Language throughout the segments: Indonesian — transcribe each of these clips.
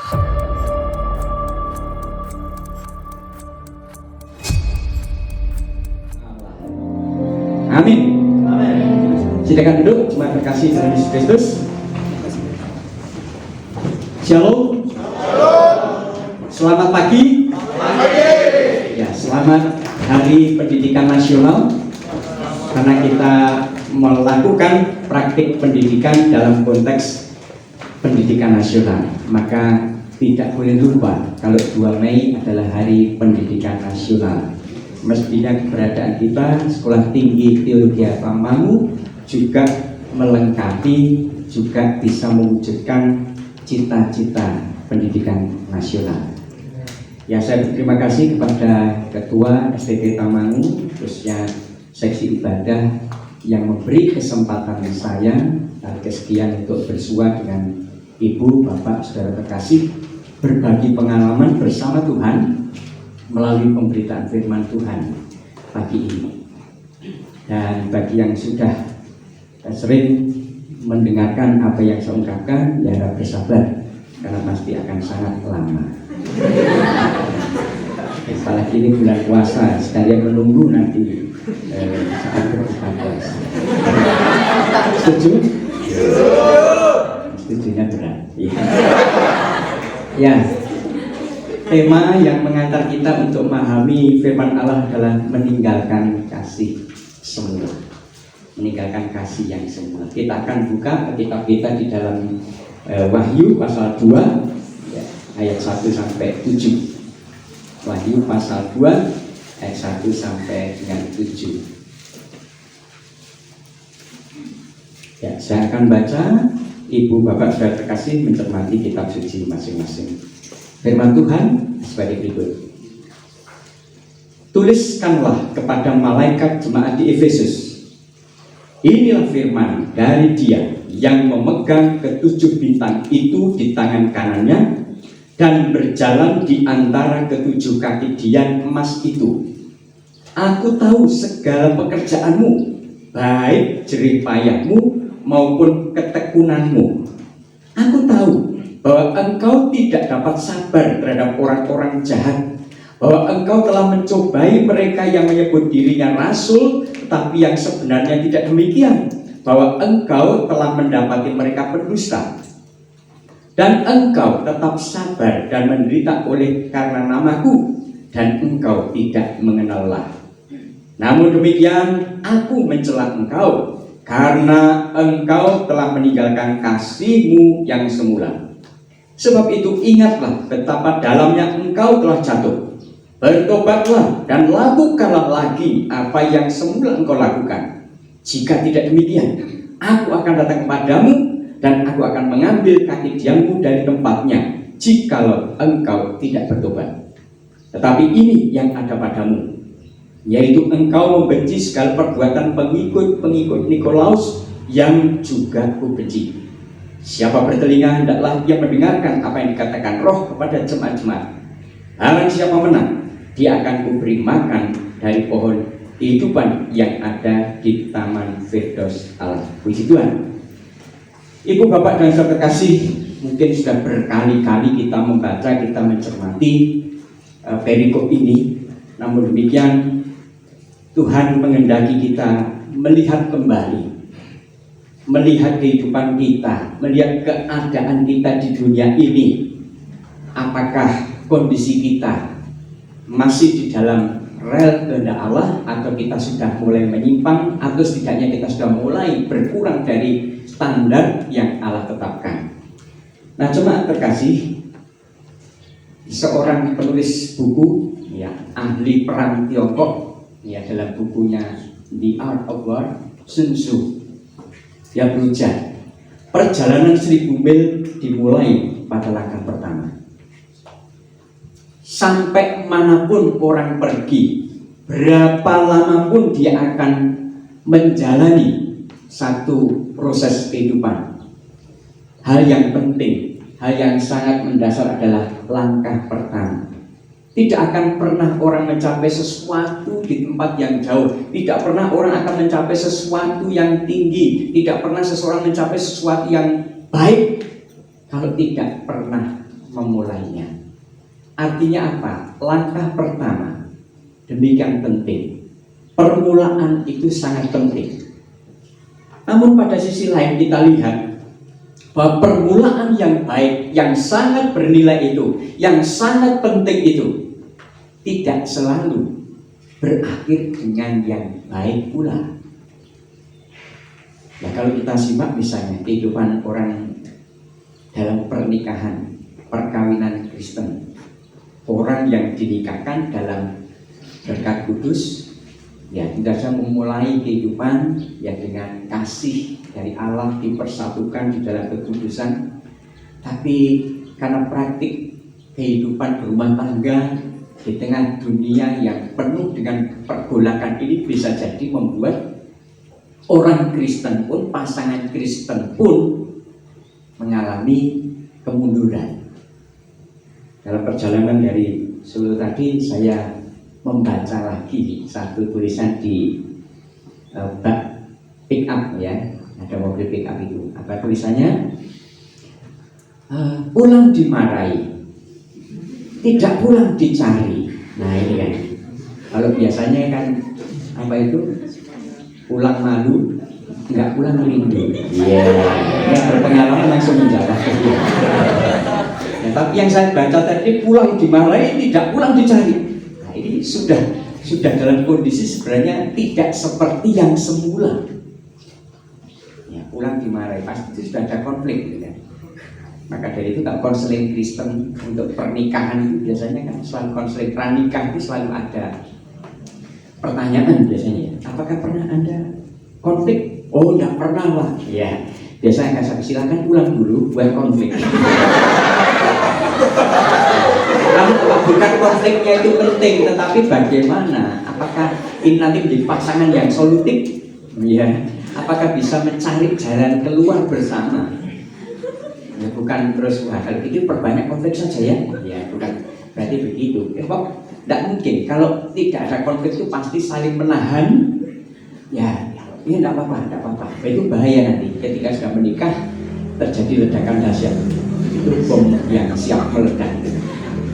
Amin. Silakan duduk, jemaat terkasih dalam Yesus Kristus. Shalom. Selamat pagi. Ya, selamat Hari Pendidikan Nasional. Karena kita melakukan praktik pendidikan dalam konteks pendidikan nasional, maka tidak boleh lupa kalau 2 Mei adalah Hari Pendidikan Nasional. Mestinya keberadaan kita Sekolah Tinggi Teologi Tamamu juga melengkapi, juga bisa mewujudkan cita-cita pendidikan nasional. Ya, saya berterima kasih kepada Ketua STT Tamamu, khususnya Seksi Ibadah, yang memberi kesempatan saya kesekian untuk bersua dengan Ibu, Bapak, Saudara terkasih, berbagi pengalaman bersama Tuhan melalui pemberitaan firman Tuhan pagi ini. Dan bagi yang sudah sering mendengarkan apa yang saya ungkapkan, ya harap bersabar karena pasti akan sangat lama. Apalagi ini bulan puasa, sekalian menunggu nanti saat berbuka puasa. Setuju? Setujunya berat. Ya. Tema yang mengantar kita untuk memahami firman Allah adalah meninggalkan kasih semula. Meninggalkan kasih yang semula. Kita akan buka kitab kita di dalam Wahyu pasal 2 ya, ayat 1 sampai 7. Wahyu pasal 2 ayat 1 sampai dengan 7. Ya, saya akan baca, Ibu Bapak Saudara terkasih mencermati kitab suci masing-masing. Firman Tuhan sebagai berikut. Tuliskanlah kepada malaikat jemaat di Efesus. Inilah firman dari Dia yang memegang ke7 bintang itu di tangan kanannya dan berjalan di antara ke7 kaki dian emas itu. Aku tahu segala pekerjaanmu, baik jerih payahmu maupun ketekunanmu. Aku tahu bahwa engkau tidak dapat sabar terhadap orang-orang jahat, bahwa engkau telah mencobai mereka yang menyebut dirinya rasul, tetapi yang sebenarnya tidak demikian, bahwa engkau telah mendapati mereka berdusta, dan engkau tetap sabar dan menderita oleh karena namaku, dan engkau tidak mengenallah. Namun demikian, aku mencela engkau, karena engkau telah meninggalkan kasihmu yang semula. Sebab itu ingatlah betapa dalamnya engkau telah jatuh. Bertobatlah dan lakukanlah lagi apa yang semula engkau lakukan. Jika tidak demikian, aku akan datang kepadamu dan aku akan mengambil kaki diammu dari tempatnya, jikalau engkau tidak bertobat. Tetapi ini yang ada padamu, yaitu engkau membenci segala perbuatan pengikut-pengikut Nikolaus yang juga kubenci. Siapa bertelinga hendaklah ia mendengarkan apa yang dikatakan Roh kepada jemaat-jemaat. Barang siapa menang, dia akan kuberi makan dari pohon kehidupan yang ada di taman Firdaus Allah. Puji Tuhan. Ibu, Bapak, dan saudara terkasih, mungkin sudah berkali-kali kita membaca, kita mencermati perikop ini. Namun demikian, Tuhan menghendaki kita melihat kembali, melihat kehidupan kita, melihat keadaan kita di dunia ini. Apakah kondisi kita masih di dalam rel kehendak Allah, atau kita sudah mulai menyimpang, atau setidaknya kita sudah mulai berkurang dari standar yang Allah tetapkan. Nah, jemaat terkasih, seorang penulis buku, ya, ahli perang Tiongkok, ya, dalam bukunya The Art of War, Sun Tzu, dia berujar, perjalanan 1000 mil dimulai pada langkah pertama. Sampai manapun orang pergi, berapa lama pun dia akan menjalani satu proses kehidupan. Hal yang penting, hal yang sangat mendasar adalah langkah pertama. Tidak akan pernah orang mencapai sesuatu di tempat yang jauh. Tidak pernah orang akan mencapai sesuatu yang tinggi. Tidak pernah seseorang mencapai sesuatu yang baik kalau tidak pernah memulainya. Artinya apa? Langkah pertama, demikian penting. Permulaan itu sangat penting. Namun pada sisi lain kita lihat bahwa permulaan yang baik, yang sangat bernilai itu, yang sangat penting itu, tidak selalu berakhir dengan yang baik pula. Ya, kalau kita simak misalnya kehidupan orang dalam pernikahan, perkawinan Kristen, orang yang dinikahkan dalam berkat kudus, ya tidak saja memulai kehidupan ya dengan kasih dari Allah, dipersatukan di dalam kekudusan, tapi karena praktik kehidupan berumah tangga di tengah dunia yang penuh dengan pergolakan ini bisa jadi membuat orang Kristen pun, pasangan Kristen pun mengalami kemunduran. Dalam perjalanan dari Solo tadi saya membaca lagi satu tulisan di bak pick up ya, ada mobil pick up itu. Apa tulisannya? Pulang dimarahi, tidak pulang dicari. Nah ini kan, kalau biasanya kan apa itu? Pulang malu, nggak pulang rindu. Iya, berpengalaman langsung menjawab. Ya, tapi yang saya baca tadi pulang dimarahi, tidak pulang dicari. Nah ini sudah dalam kondisi sebenarnya tidak seperti yang semula. Ya, pulang dimarahi pasti itu sudah ada konflik, gitu kan. Maka dari itu kalau konseling Kristen untuk pernikahan itu biasanya kan selalu konseling pranikah itu selalu ada pertanyaan biasanya, apakah pernah Anda konflik? Oh, enggak pernah lah. Ya, biasanya akan silakan pulang dulu buat konflik. Namun bukan konfliknya itu penting, tetapi bagaimana? Apakah ini nanti menjadi pasangan yang solutif? Ya, apakah bisa mencari jalan keluar bersama? Ya, bukan terus wah kalau itu perbanyak konflik saja ya. Ya, bukan berarti begitu. Kok tidak mungkin, kalau tidak ada konflik itu pasti saling menahan. Ya, ini tidak apa-apa. Itu bahaya nanti ketika sudah menikah terjadi ledakan dahsyat. Itu bom yang siap meledak.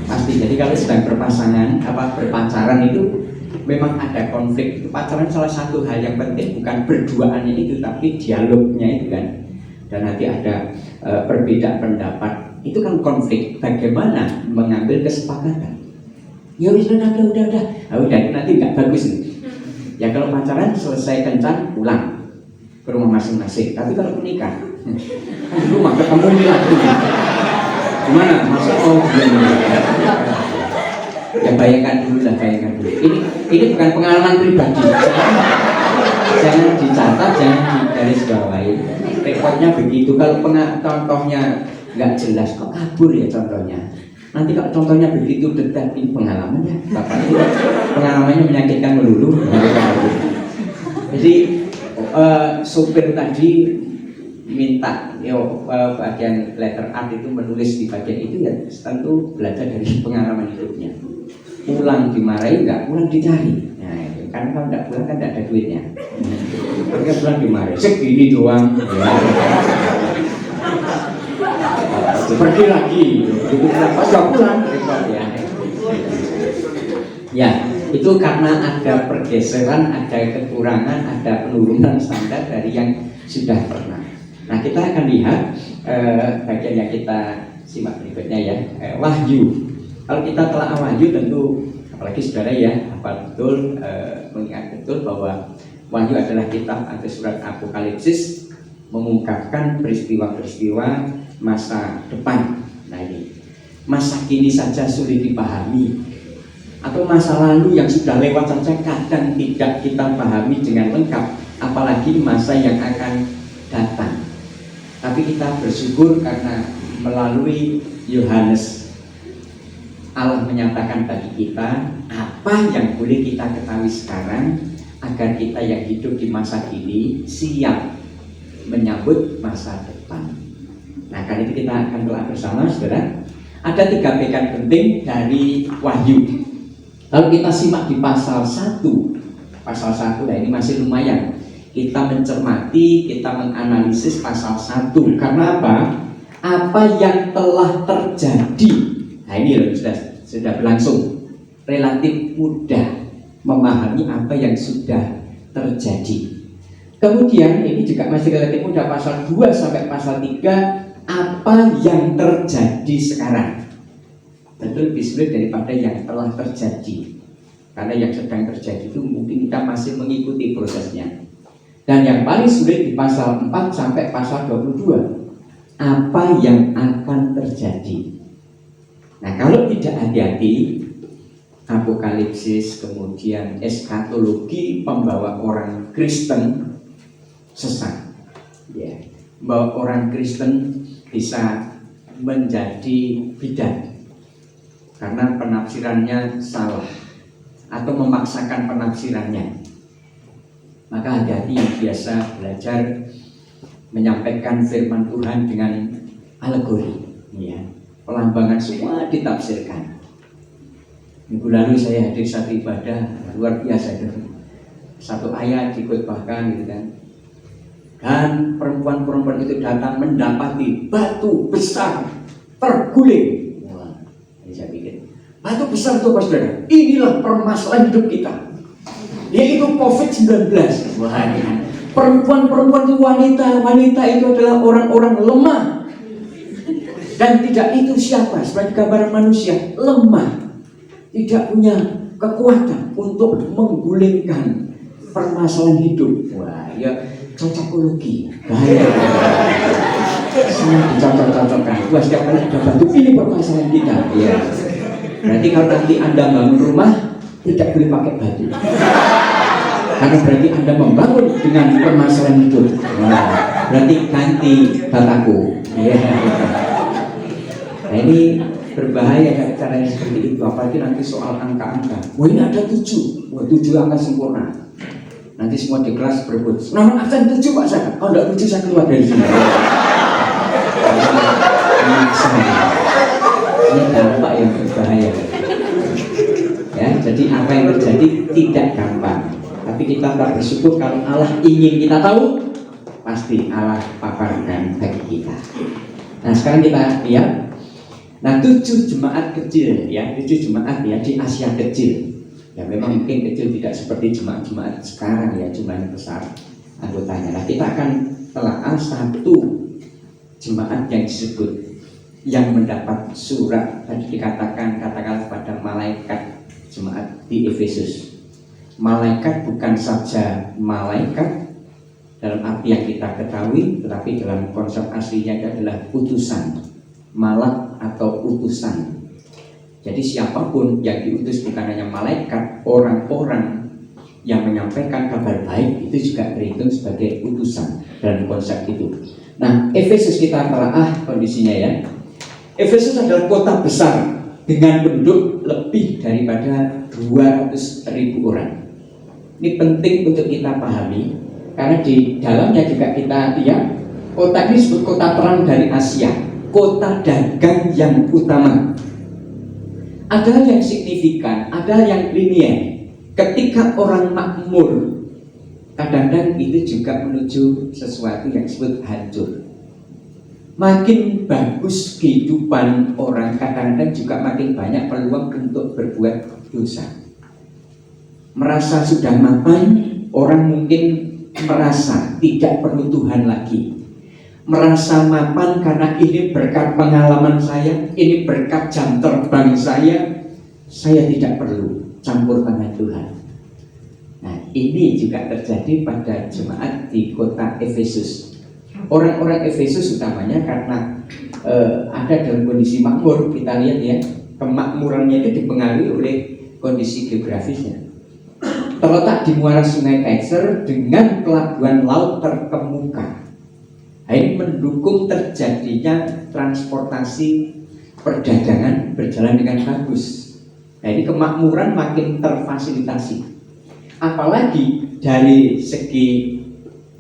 Pasti. Jadi kalau sedang berpasangan, berpacaran itu memang ada konflik. Pacaran salah satu hal yang penting bukan berduaannya itu, tapi dialognya itu kan. Dan nanti ada perbedaan pendapat. Itu kan konflik. Bagaimana mengambil kesepakatan? Ya udah, nanti nggak bagus nih. Ya kalau pacaran selesai kencan pulang ke rumah masing-masing. Tapi kalau menikah, di rumah ketemu ini lagi. Gimana? Masa ya bayangkan dulu. Ini bukan pengalaman pribadi. Jangan dicatat, jangan digarisbawahi. Rekodnya begitu. Kalau contohnya nggak jelas, kok kabur ya contohnya. Nanti kalau contohnya begitu dekat, ini pengalamannya Bapak itu pengalamannya menyakitkan melulu. Jadi supir tadi minta bagian letter art itu menulis di bagian itu ya tentu belajar dari pengalaman hidupnya. Pulang dimarahi nggak, pulang dicari. Nah, itu. Karena kalau nggak pulang kan nggak ada duitnya. Mereka pulang dimarahi segini doang. Pergi lagi, itu kenapa sudah pulang? Ya, itu karena ada pergeseran, ada kekurangan, ada penurunan standar dari yang sudah pernah. Nah, kita akan lihat bagian yang kita simak berikutnya ya, Wahyu. Kalau kita telah Wahyu tentu, apalagi saudara ya, betul mengingat betul bahwa Wahyu adalah kitab atau surat Apokalipsis mengungkapkan peristiwa-peristiwa masa depan. Nah ini masa kini saja sulit dipahami, atau masa lalu yang sudah lewat saja kadang tidak kita pahami dengan lengkap, apalagi masa yang akan datang. Tapi kita bersyukur karena melalui Yohanes Allah menyatakan bagi kita apa yang boleh kita ketahui sekarang agar kita yang hidup di masa kini siap menyambut masa depan. Nah, kali ini kita akan doa bersama, saudara. Ada 3 pekan penting dari Wahyu. Lalu kita simak di pasal 1. Pasal 1, nah ini masih lumayan. Kita mencermati, kita menganalisis pasal 1. Karena apa? apa yang telah terjadi. Nah ini loh, sudah berlangsung, relatif mudah memahami apa yang sudah terjadi. Kemudian ini juga masih relatif mudah, pasal 2 sampai pasal 3, apa yang terjadi sekarang. Tentu lebih sulit daripada yang telah terjadi, karena yang sedang terjadi itu mungkin kita masih mengikuti prosesnya. Dan yang paling sulit di pasal 4 sampai pasal 22, apa yang akan terjadi. Nah kalau tidak hati-hati, apokalipsis, kemudian eskatologi membawa orang Kristen sesat, ya, membawa orang Kristen bisa menjadi bidat karena penafsirannya salah atau memaksakan penafsirannya. Maka hati-hati yang biasa belajar menyampaikan firman Tuhan dengan alegori, ya, pelambangan semua ditafsirkan. Minggu lalu saya hadir satu ibadah luar biasa itu, satu ayat dikutbahkan gitu kan, dan perempuan-perempuan itu datang mendapati batu besar terguling. Wah, ini saya pikir batu besar itu apa saudara? Inilah permasalahan hidup kita, yaitu COVID-19. Wah, ya. Perempuan-perempuan itu wanita itu adalah orang-orang lemah. Dan tidak itu siapa? Sebagai gambaran manusia, lemah, tidak punya kekuatan untuk menggulingkan permasalahan hidup. Wah, ya cocokologi, bahaya. Semua dicocok-cocokkan. Wah, setiap kali ada batu, ini permasalahan kita. Ya. Berarti kalau nanti Anda bangun rumah, tidak boleh pakai batu. Karena berarti Anda membangun dengan permasalahan hidup. Nah, berarti ganti bataku. Ya. Nah ini berbahaya caranya seperti itu. Apalagi nanti soal angka-angka. Wah ini ada 7. Wah 7 angka sempurna. Nanti semua di kelas berebut. Nomor absen 7 Pak Saka. Kalau enggak 7 saya keluar dari sini. Ini dampak yang berbahaya. Ya, jadi apa yang terjadi tidak gampang. Tapi kita tak bersyukur kalau Allah ingin kita tahu, pasti Allah paparkan bagi kita. Nah sekarang kita lihat, nah 7 jemaat kecil ya, 7 jemaat ya di Asia kecil. Ya memang mungkin kecil tidak seperti jemaat-jemaat sekarang ya, jumlahnya besar anggotanya. Nah kita akan telaah satu jemaat yang disebut, yang mendapat surat tadi dikatakan katakanlah pada malaikat jemaat di Efesus. Malaikat bukan saja malaikat dalam arti yang kita ketahui, tetapi dalam konsep aslinya adalah utusan, malak atau utusan. Jadi siapapun yang diutus bukan hanya malaikat, orang-orang yang menyampaikan kabar baik itu juga terhitung sebagai utusan dalam konsep itu. Nah, Efesus kita telaah kondisinya ya. Efesus adalah kota besar dengan penduduk lebih daripada 200.000 orang. Ini penting untuk kita pahami karena di dalamnya juga kita lihat kota ini disebut kota perang dari Asia, kota dagang yang utama. Ada yang signifikan, ada yang linier. Ketika orang makmur, kadang-kadang itu juga menuju sesuatu yang disebut hancur. Makin bagus kehidupan orang, kadang-kadang juga makin banyak peluang untuk berbuat dosa. Merasa sudah mapan, orang mungkin merasa tidak perlu Tuhan lagi. Merasa mapan karena ini berkat pengalaman saya, ini berkat jam terbang saya tidak perlu campur tangan Tuhan. Nah ini juga terjadi pada jemaat di kota Efesus. Orang-orang Efesus utamanya karena ada dalam kondisi makmur, kita lihat ya, kemakmurannya itu dipengaruhi oleh kondisi geografisnya. Terletak di muara sungai Kaiser dengan pelabuhan laut terkemuka. Ini mendukung terjadinya transportasi perdagangan berjalan dengan bagus. Nah ini kemakmuran makin terfasilitasi. Apalagi dari segi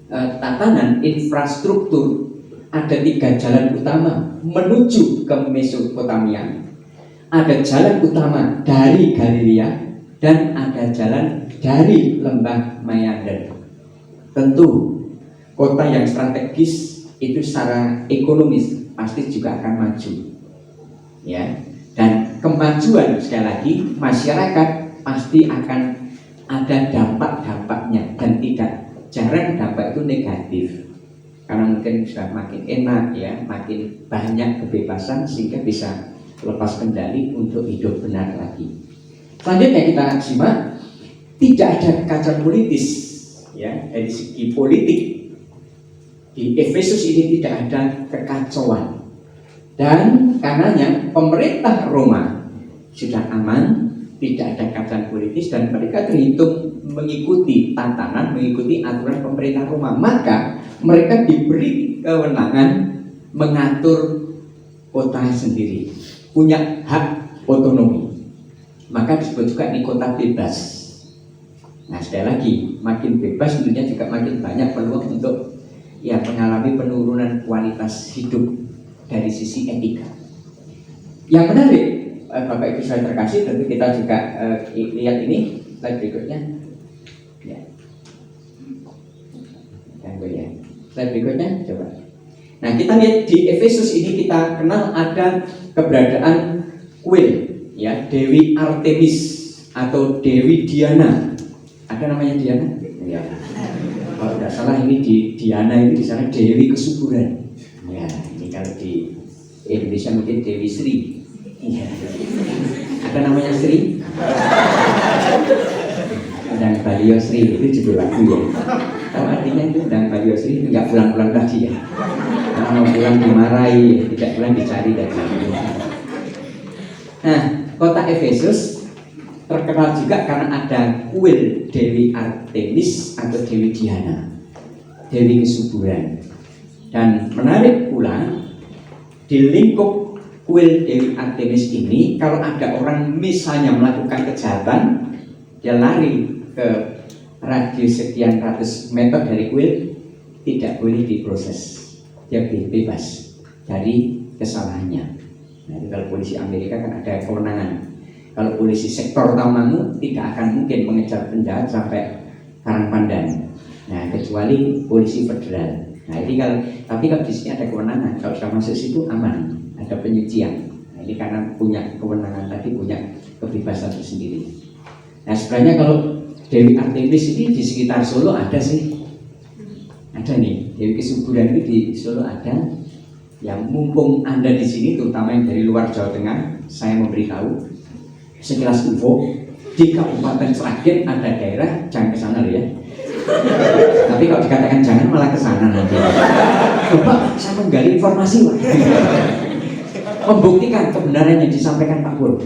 tatanan infrastruktur, ada 3 jalan utama menuju ke Mesopotamia. Ada jalan utama dari Galilea dan ada jalan dari lembah Meander. Tentu kota yang strategis itu secara ekonomis pasti juga akan maju, ya. Dan kemajuan sekali lagi masyarakat pasti akan ada dampak-dampaknya, dan tidak jarang dampak itu negatif, karena mungkin sudah makin enak, ya, makin banyak kebebasan sehingga bisa lepas kendali untuk hidup benar lagi. Selanjutnya kita simak, tidak ada kekacauan politis, ya, dari segi politik di Efesus ini tidak ada kekacauan, dan karenanya pemerintah Roma sudah aman, tidak ada kekacauan politis, dan mereka terhitung mengikuti tatanan, mengikuti aturan pemerintah Roma. Maka mereka diberi kewenangan mengatur kota sendiri, punya hak otonomi. Maka disebut juga ini kota bebas. Nah, sekali lagi, makin bebas tentunya juga makin banyak peluang untuk, ya, mengalami penurunan kualitas hidup dari sisi etika. Yang menarik, Bapak Ibu saya terkasih, tentu kita juga lihat ini slide berikutnya, ya. Ya. Slide berikutnya, coba. Nah, kita lihat di Efesus ini, kita kenal ada keberadaan kuil, ya, Dewi Artemis atau Dewi Diana. Ada namanya Diana? Ya. Kalau tidak salah ini di Diana ini di sana Dewi Kesuburan. Ya, ini kalau di Indonesia mungkin Dewi Sri. Ya. Ada namanya Sri? Dan Balio Sri itu judul lagu, ya. Kalau artinya itu dan Balio Sri itu nggak pulang-pulang lagi, ya. Karena mau pulang dimarahi, tidak pulang dicari dan lain-lain. Nah, kota Efesus terkenal juga karena ada kuil Dewi Artemis atau Dewi Diana, Dewi Kesuburan. Dan menarik pula, di lingkup kuil Dewi Artemis ini, kalau ada orang misalnya melakukan kejahatan, dia lari ke radius sekian ratus meter dari kuil, tidak boleh diproses, dia bebas dari kesalahannya. Nah, kalau polisi Amerika kan ada kewenangan. Kalau polisi sektor Tamangu tidak akan mungkin mengejar penjahat sampai Karangpandan. Nah, kecuali polisi federal. Nah, ini tapi kalau di sini ada kewenangan, kalau sudah masuk situ aman, ada penyucian. Nah, ini karena punya kewenangan tadi, punya kebebasan tersendiri. Nah, sebenarnya kalau Dewi Artemis ini di sekitar Solo ada sih, ada nih Dewi Kesuburan itu di Solo ada. Yang mumpung Anda di sini, terutama yang dari luar Jawa Tengah, saya memberitahu sekilas info, di Kabupaten Sragen ada daerah, jangan ke sana loh, ya. Tapi kalau dikatakan jangan, malah ke sana nanti. Coba saya menggali informasi, Pak. Membuktikan kebenaran yang disampaikan Pak Pur.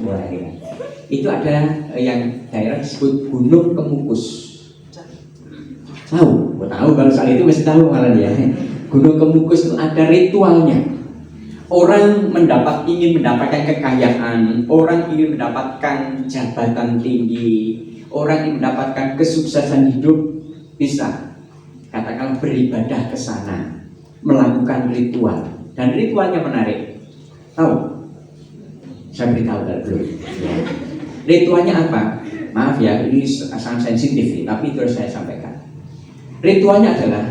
Itu ada yang daerah disebut Gunung Kemukus. Tahu? Tahu, kalau soal itu mesti tahu malah, ya. Gunung Kemukus itu ada ritualnya. Orang ingin mendapatkan kekayaan, orang ingin mendapatkan jabatan tinggi, orang ingin mendapatkan kesuksesan hidup, bisa katakanlah beribadah ke sana, melakukan ritual. Dan ritualnya menarik. Tahu? Saya beritahu belum. Ya. Ritualnya apa? Maaf ya, ini sangat sensitif, tapi terus saya sampaikan. Ritualnya adalah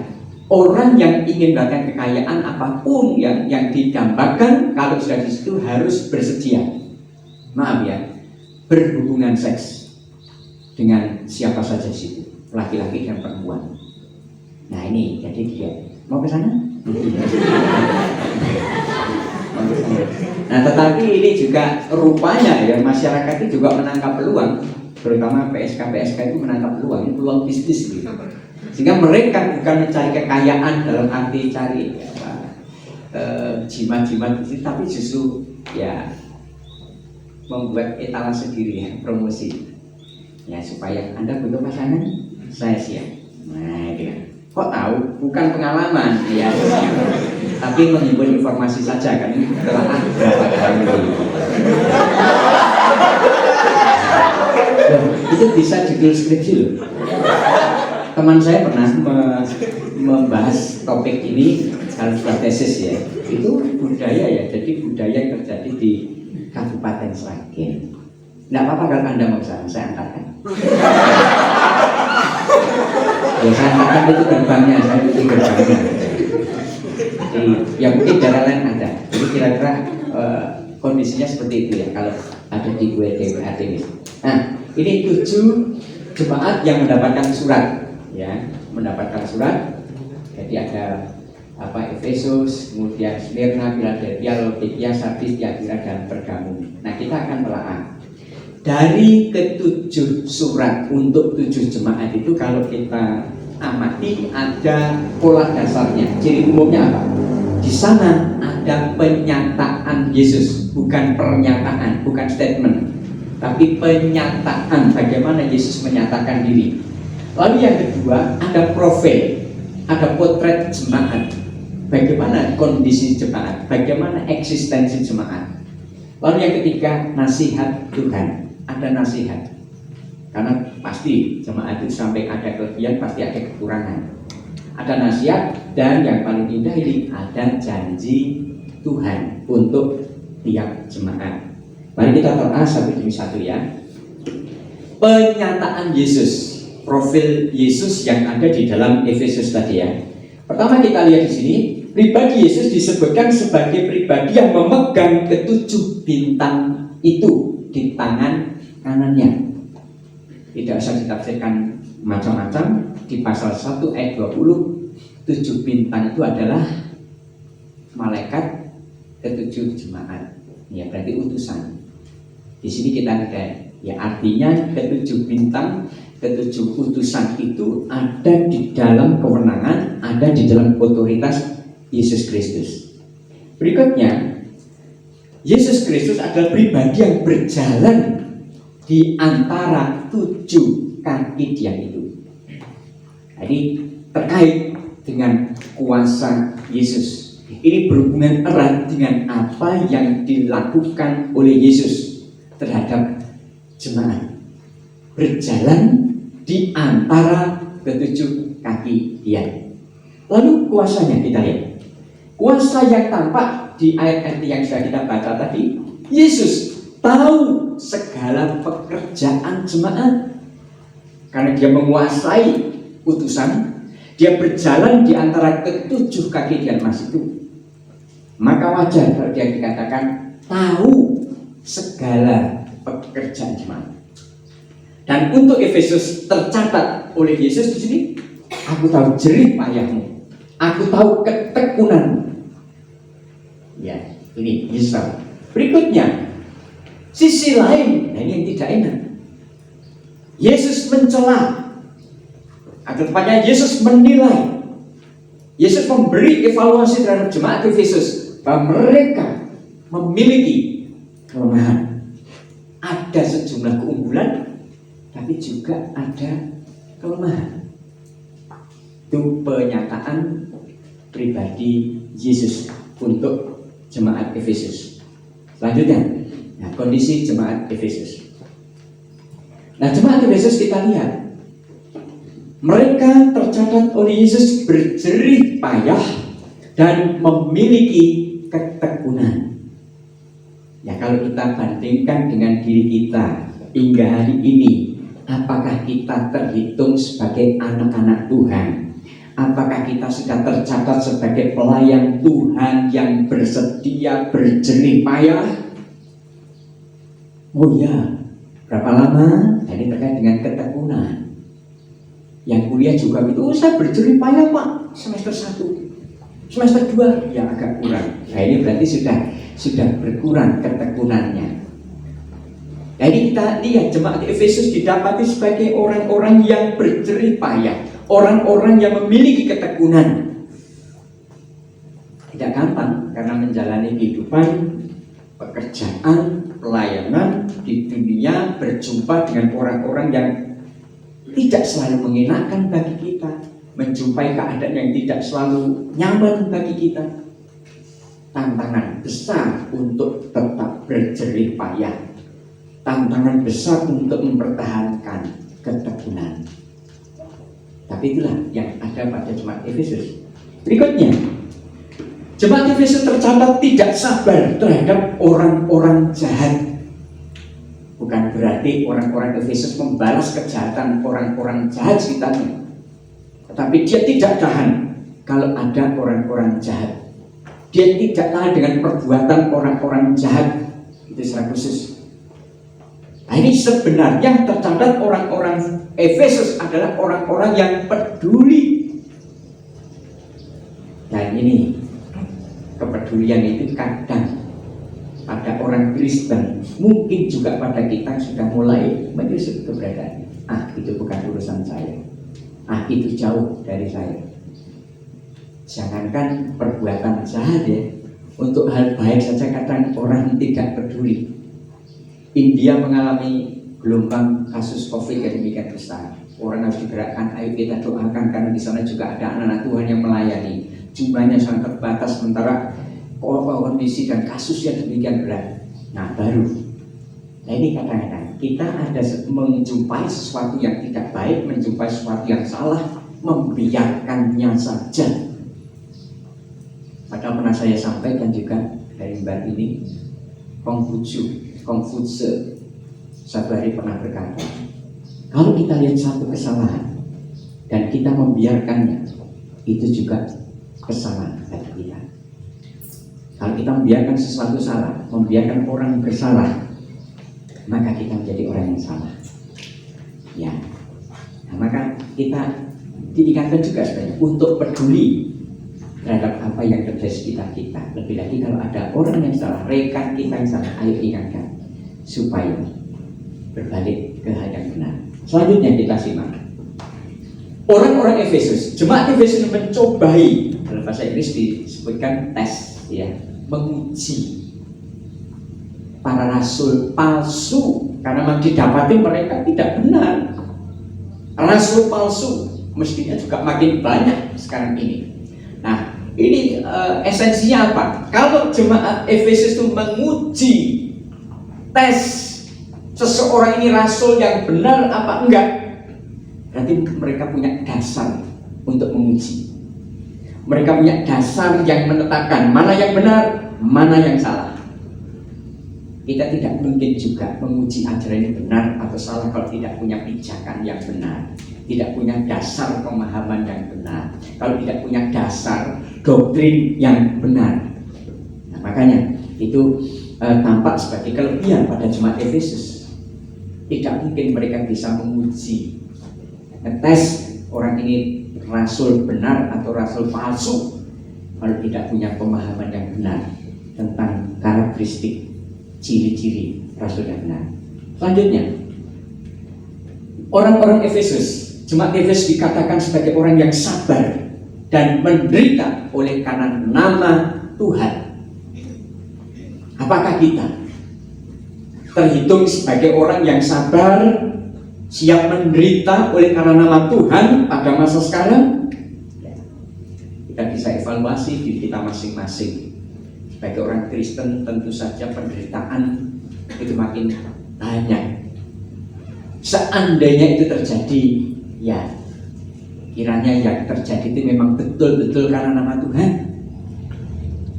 orang yang ingin mendapatkan kekayaan apapun yang didambakan, kalau sudah di situ harus bersedia, maaf ya, berhubungan seks dengan siapa saja di situ, laki-laki dan perempuan. Nah, ini jadi dia mau ke sana. Nah, tetapi ini juga rupanya, ya, masyarakat itu juga menangkap peluang, terutama PSK itu menangkap peluang, ini peluang bisnis gitu. Sehingga mereka bukan mencari kekayaan dalam arti cari jimat-jimat itu, tapi justru, ya, membuat etalase sendiri, ya, promosi, ya, supaya Anda butuh pasangan, saya siap. Nah, itu kan. Kok tahu? Bukan pengalaman, ya, tapi menghimpun informasi saja, kan, telah ada berapa kali. Itu bisa judul skripsi loh. Teman saya pernah membahas topik ini kalau sudah tesis, ya, itu budaya, ya, jadi budaya yang terjadi di Kabupaten Sragen. Tidak apa-apa kalau Anda mau kesana, saya antarkan. Ya, saya antarkan itu gerbangnya, saya ikuti gerbangnya. Jadi, ya mungkin daerah lain ada. Jadi kira-kira kondisinya seperti itu ya kalau ada di UED Artemis. Nah, ini 7 jemaat yang mendapatkan surat, ya, mendapatkan surat. Jadi ada Efesus, kemudian Smyrna, Philadelphia, Laodikia, Sardis, Tiatira, dan Pergamum. Nah, kita akan telaah dari ke-7 surat untuk 7 jemaat itu. Kalau kita amati ada pola dasarnya, ciri umumnya apa? Di sana ada penyataan Yesus, bukan pernyataan, bukan statement, tapi penyataan bagaimana Yesus menyatakan diri. Lalu yang kedua ada profil, ada potret jemaat. Bagaimana kondisi jemaat, bagaimana eksistensi jemaat. Lalu yang ketiga, nasihat Tuhan. Ada nasihat, karena pasti jemaat itu sampai ada kelebihan, pasti ada kekurangan. Ada nasihat, dan yang paling indah ini ada janji Tuhan untuk tiap jemaat. Mari kita telah satu demi satu ya. Penyataan Yesus, profil Yesus yang ada di dalam Efesus tadi ya. Pertama kita lihat di sini, pribadi Yesus disebutkan sebagai pribadi yang memegang ke-7 bintang itu di tangan kanannya. Tidak usah ditafsirkan macam-macam. Di pasal 1 ayat 20, 7 bintang itu adalah malaikat ke-7 jemaat. Ya, berarti utusan. Di sini kita lihat, ya, artinya ke-7 bintang, ke-7 utusan itu ada di dalam kewenangan, ada di dalam otoritas Yesus Kristus. Berikutnya, Yesus Kristus adalah pribadi yang berjalan di antara 7 kaki Dia itu. Jadi terkait dengan kuasa Yesus, ini berhubungan erat dengan apa yang dilakukan oleh Yesus terhadap jemaat. Berjalan di antara ke-7 kaki Dia. Lalu kuasanya kita lihat. Kuasa yang tampak di ayat-ayat yang sudah kita baca tadi, Yesus tahu segala pekerjaan jemaat karena Dia menguasai utusan. Dia berjalan di antara ke-7 kaki Dia Mas itu. Maka wajar kalau Dia dikatakan tahu segala pekerjaan jemaat. Dan untuk Efesus tercatat oleh Yesus di sini, aku tahu jerih payahmu, aku tahu ketekunanmu. Ya, ini Yesus. Berikutnya, sisi lain, nah ini yang tidak enak. Yesus mencela, atau tepatnya Yesus menilai. Yesus memberi evaluasi terhadap jemaat Efesus bahwa mereka memiliki kelemahan. Ada sejumlah keunggulan, tapi juga ada kelemahan. Itu pernyataan pribadi Yesus untuk jemaat Efesus. Selanjutnya, nah, kondisi jemaat Efesus. Nah, jemaat Efesus kita lihat, mereka tercatat oleh Yesus berjerih payah dan memiliki ketekunan. Ya, kalau kita bandingkan dengan diri kita hingga hari ini, apakah kita terhitung sebagai anak-anak Tuhan? Apakah kita sudah tercatat sebagai pelayan Tuhan yang bersedia berjerih payah? Oh ya, berapa lama? Ini terkait dengan ketekunan. Yang kuliah juga itu, saya berjerih payah Pak, semester 1, semester 2, ya agak kurang. Nah ini berarti sudah berkurang ketekunannya. Jadi kita lihat jemaat Efesus didapati sebagai orang-orang yang berjerih payah, orang-orang yang memiliki ketekunan. Tidak gampang karena menjalani kehidupan, pekerjaan, pelayanan di dunia, berjumpa dengan orang-orang yang tidak selalu mengenakan bagi kita, menjumpai keadaan yang tidak selalu nyaman bagi kita. Tantangan besar untuk tetap berjerih payah, tantangan besar untuk mempertahankan ketekunan. Tapi itulah yang ada pada jemaat Efesus. Berikutnya, jemaat Efesus tercatat tidak sabar terhadap orang-orang jahat. Bukan berarti orang-orang Efesus membalas kejahatan orang-orang jahat sekitarnya, tetapi dia tidak tahan kalau ada orang-orang jahat. Dia tidak tahan dengan perbuatan orang-orang jahat. Itu secara khusus. Nah, ini sebenarnya tercatat orang-orang Efesus adalah orang-orang yang peduli. Dan ini kepedulian itu kadang pada orang Kristen, mungkin juga pada kita sudah mulai menyusut keberadaan. Itu bukan urusan saya. Itu jauh dari saya. Jangankan perbuatan jahat ya, untuk hal baik saja kadang orang tidak peduli. India mengalami gelombang kasus COVID yang demikian besar. Orang harus digerakkan, ayo kita doakan karena di sana juga ada anak-anak Tuhan yang melayani. Jumlahnya sangat terbatas sementara kondisi dan kasusnya demikian berat. Baru. Ini kadang-kadang kita ada menjumpai sesuatu yang tidak baik, menjumpai sesuatu yang salah, membiarkannya saja. Padahal pernah saya sampaikan juga dari mimbar ini, Kongfuce satu hari pernah berkata, kalau kita lihat satu kesalahan dan kita membiarkannya, itu juga kesalahan bagi kita. Kalau kita membiarkan sesuatu salah, membiarkan orang bersalah, maka kita menjadi orang yang salah. Ya, maka kita diingatkan juga sebenarnya untuk peduli terhadap apa yang terjadi sekitar kita. Lebih lagi kalau ada orang yang salah, rekan kita yang salah, ayo ingatkan supaya berbalik ke hal yang benar. Selanjutnya kita simak. Orang-orang Efesus, jemaat Efesus mencobai, dalam bahasa Inggris disebutkan tes, ya, menguji para rasul palsu karena memang didapati mereka tidak benar. Rasul palsu mestinya juga makin banyak sekarang ini. Ini esensinya apa? Kalau jemaat Efesus itu menguji, tes seseorang ini rasul yang benar apa enggak, berarti mereka punya dasar untuk menguji. Mereka punya dasar yang menetapkan mana yang benar, mana yang salah. Kita tidak mungkin juga menguji ajaran ini benar atau salah kalau tidak punya pijakan yang benar, tidak punya dasar pemahaman yang benar, kalau tidak punya dasar doktrin yang benar. Makanya itu tampak sebagai kelebihan pada jemaat Efesus. Tidak mungkin mereka bisa menguji, ngetes orang ini rasul benar atau rasul palsu kalau tidak punya pemahaman yang benar tentang karakteristik ciri-ciri rasul yang benar. Selanjutnya, orang-orang Efesus, jemaat Efesus dikatakan sebagai orang yang sabar dan menderita oleh karena nama Tuhan. Apakah kita terhitung sebagai orang yang sabar, siap menderita oleh karena nama Tuhan pada masa sekarang? Kita bisa evaluasi diri kita masing-masing. Sebagai orang Kristen tentu saja penderitaan itu makin banyak. Seandainya itu terjadi, ya kiranya yang terjadi itu memang betul-betul karena nama Tuhan.